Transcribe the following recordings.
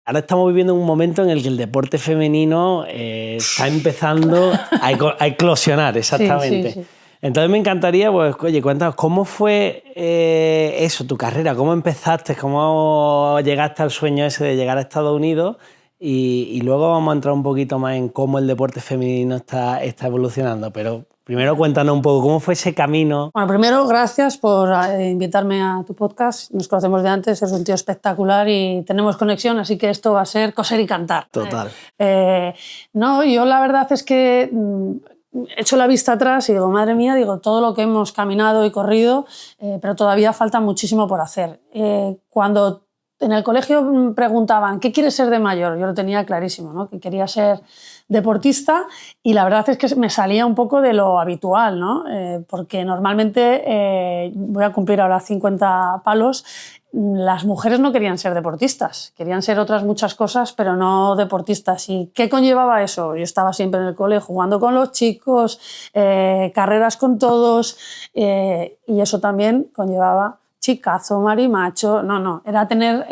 Ahora estamos viviendo un momento en el que el deporte femenino está empezando a eclosionar, exactamente. Sí. Entonces me encantaría, pues, oye, cuéntanos, ¿cómo fue eso, tu carrera? ¿Cómo empezaste? ¿Cómo llegaste al sueño ese de llegar a Estados Unidos? Y luego vamos a entrar un poquito más en cómo el deporte femenino está evolucionando. Pero primero cuéntanos un poco, ¿cómo fue ese camino? Bueno, primero, gracias por invitarme a tu podcast. Nos conocemos de antes, eres un tío espectacular y tenemos conexión, así que esto va a ser coser y cantar. Total. No, yo la verdad es que echo la vista atrás y digo, madre mía, digo, todo lo que hemos caminado y corrido, pero todavía falta muchísimo por hacer. Cuando en el colegio me preguntaban, ¿qué quieres ser de mayor? Yo lo tenía clarísimo, ¿no? Que quería ser deportista y la verdad es que me salía un poco de lo habitual, ¿no? Porque normalmente, voy a cumplir ahora 50 palos, las mujeres no querían ser deportistas, querían ser otras muchas cosas, pero no deportistas. ¿Y qué conllevaba eso? Yo estaba siempre en el cole jugando con los chicos, carreras con todos, y eso también conllevaba chicazo, marimacho, no, era tener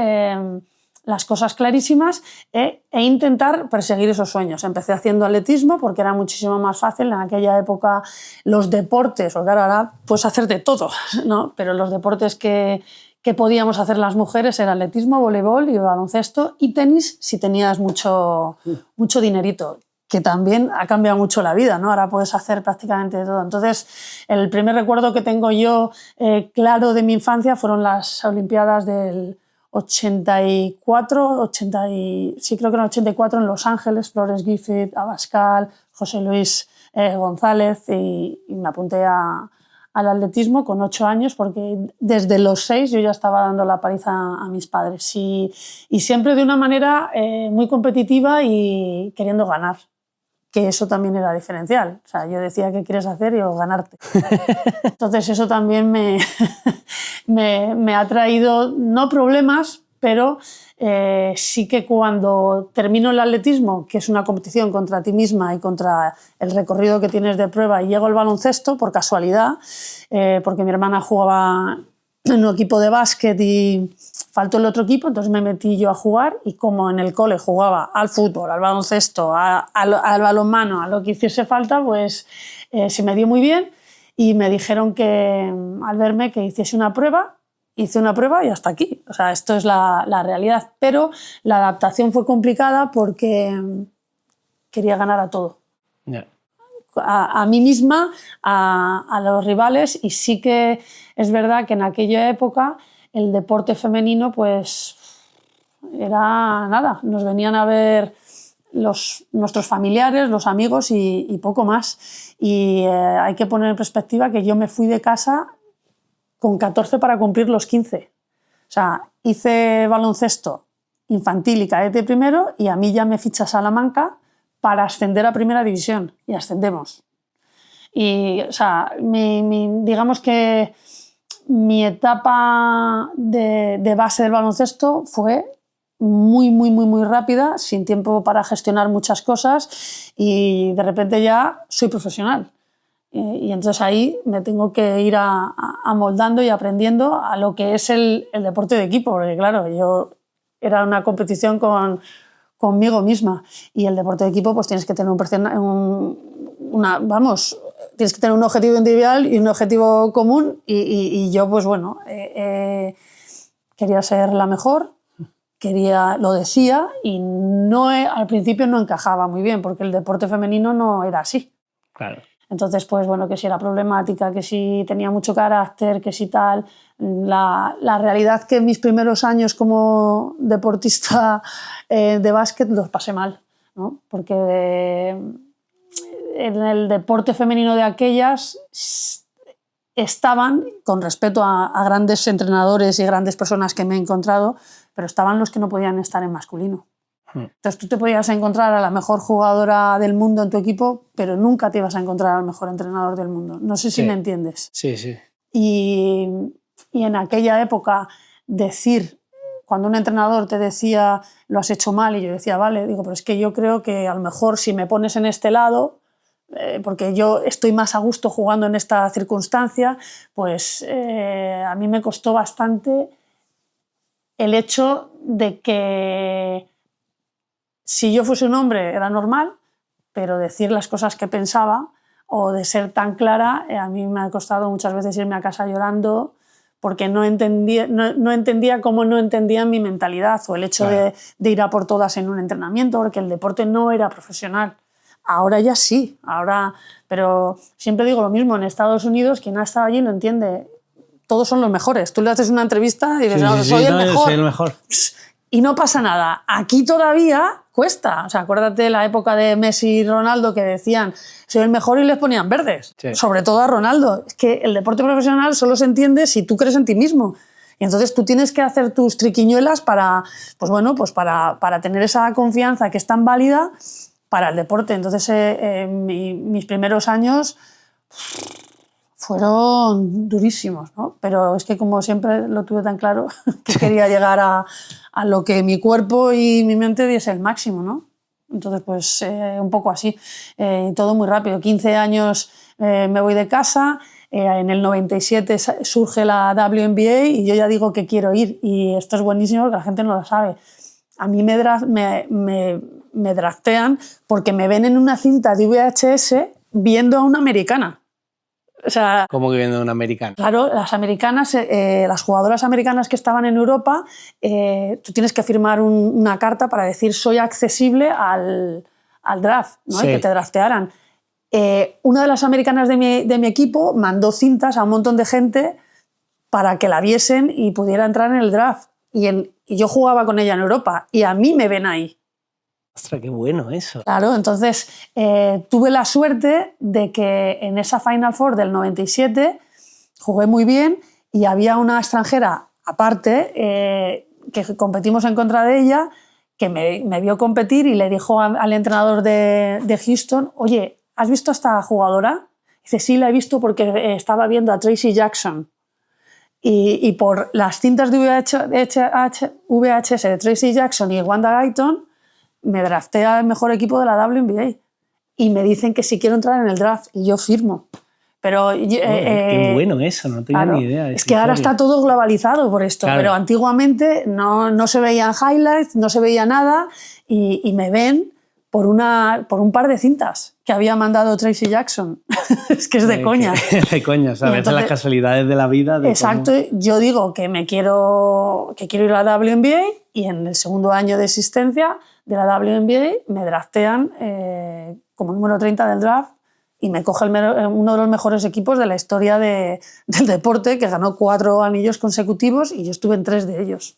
las cosas clarísimas e intentar perseguir esos sueños. Empecé haciendo atletismo porque era muchísimo más fácil en aquella época los deportes, porque ahora puedes hacer de todo, ¿no? Pero los deportes que podíamos hacer las mujeres era atletismo, voleibol y baloncesto y tenis si tenías mucho dinerito, que también ha cambiado mucho la vida, ¿no? Ahora puedes hacer prácticamente de todo. Entonces, el primer recuerdo que tengo yo claro de mi infancia fueron las Olimpiadas del 84, sí, creo que era 84 en Los Ángeles, Flores Griffith, Abascal, José Luis González, y me apunté al atletismo con 8 años porque desde los 6 yo ya estaba dando la paliza a mis padres y siempre de una manera muy competitiva y queriendo ganar, que eso también era diferencial. O sea, yo decía, ¿qué quieres hacer? Y yo, ganarte. Entonces eso también me ha traído, no problemas, pero sí que cuando termino el atletismo, que es una competición contra ti misma y contra el recorrido que tienes de prueba, y llego al baloncesto, por casualidad, porque mi hermana jugaba en un equipo de básquet y faltó el otro equipo, entonces me metí yo a jugar y como en el cole jugaba al fútbol, al baloncesto, al balonmano, a lo que hiciese falta, pues se me dio muy bien y me dijeron que al verme que hiciese una prueba, hice una prueba y hasta aquí. O sea, esto es la realidad, pero la adaptación fue complicada porque quería ganar a todo. Yeah. A mí misma, a los rivales, y sí que es verdad que en aquella época el deporte femenino pues era nada, nos venían a ver nuestros familiares, los amigos y poco más. Y hay que poner en perspectiva que yo me fui de casa con 14 para cumplir los 15. O sea, hice baloncesto infantil y cadete primero y a mí ya me ficha Salamanca para ascender a primera división y ascendemos. Y, o sea, digamos que mi etapa de base del baloncesto fue muy rápida, sin tiempo para gestionar muchas cosas y de repente ya soy profesional. Y entonces ahí me tengo que ir amoldando y aprendiendo a lo que es el deporte de equipo, porque claro, yo era una competición conmigo misma y el deporte de equipo pues tienes que tener tienes que tener un objetivo individual y un objetivo común y yo pues bueno, quería ser la mejor, lo decía y al principio no encajaba muy bien porque el deporte femenino no era así. Claro. Entonces, pues bueno, que si era problemática, que si tenía mucho carácter, que si tal. La realidad que mis primeros años como deportista de básquet los pasé mal, ¿no? Porque en el deporte femenino de aquellas estaban, con respeto a grandes entrenadores y grandes personas que me he encontrado, pero estaban los que no podían estar en masculino. Entonces tú te podías encontrar a la mejor jugadora del mundo en tu equipo, pero nunca te ibas a encontrar al mejor entrenador del mundo. No sé si me entiendes. Sí, sí. Y en aquella época cuando un entrenador te decía lo has hecho mal y yo decía vale, digo, pero es que yo creo que a lo mejor si me pones en este lado, porque yo estoy más a gusto jugando en esta circunstancia, pues a mí me costó bastante el hecho de que si yo fuese un hombre era normal, pero decir las cosas que pensaba o de ser tan clara, a mí me ha costado muchas veces irme a casa llorando porque no entendía cómo no entendían mi mentalidad o el hecho Claro. de ir a por todas en un entrenamiento, porque el deporte no era profesional. Ahora ya sí, pero siempre digo lo mismo, en Estados Unidos quien ha estado allí lo entiende, todos son los mejores. Tú le haces una entrevista y dices, Sí, no, sí, soy sí, el no, yo mejor. soy el mejor. Y no pasa nada. Aquí todavía cuesta. O sea, acuérdate de la época de Messi y Ronaldo que decían soy el mejor y les ponían verdes. Sí. Sobre todo a Ronaldo. Es que el deporte profesional solo se entiende si tú crees en ti mismo. Y entonces tú tienes que hacer tus triquiñuelas para tener esa confianza que es tan válida para el deporte. Entonces, mis primeros años fueron durísimos, ¿no? Pero es que como siempre lo tuve tan claro que quería llegar a lo que mi cuerpo y mi mente diese el máximo, ¿no? Entonces, pues un poco así, todo muy rápido. 15 años me voy de casa, en el 97 surge la WNBA y yo ya digo que quiero ir y esto es buenísimo porque la gente no lo sabe. A mí me draftean porque me ven en una cinta de VHS viendo a una americana. O sea, ¿Cómo que viendo un americano? claro, las americanas, las jugadoras americanas que estaban en Europa, tú tienes que firmar una carta para decir soy accesible al draft, ¿no? Sí. Y que te draftearan. Una de las americanas de mi equipo mandó cintas a un montón de gente para que la viesen y pudiera entrar en el draft. Y yo jugaba con ella en Europa y a mí me ven ahí. Ostras, qué bueno eso. Claro, entonces tuve la suerte de que en esa Final Four del 97 jugué muy bien y había una extranjera aparte que competimos en contra de ella que me vio competir y le dijo al entrenador de Houston, oye, ¿has visto a esta jugadora? Dice, sí, la he visto porque estaba viendo a Tracy Jackson. Y por las cintas de VHS de Tracy Jackson y Wanda Gayton me drafté al mejor equipo de la WNBA y me dicen que si quiero entrar en el draft y yo firmo. Pero qué bueno eso, no tenía claro, ni idea. De es que ahora está todo globalizado por esto, Claro. pero antiguamente no se veían highlights, no se veía nada y me ven por un par de cintas que había mandado Tracy Jackson. Es que es de coña. De coña, ¿sabes? Entonces, las casualidades de la vida. De exacto, yo digo que quiero ir a la WNBA y en el segundo año de existencia de la WNBA me draftean como número 30 del draft y me coge uno de los mejores equipos de la historia del deporte que ganó 4 anillos consecutivos y yo estuve en 3 de ellos.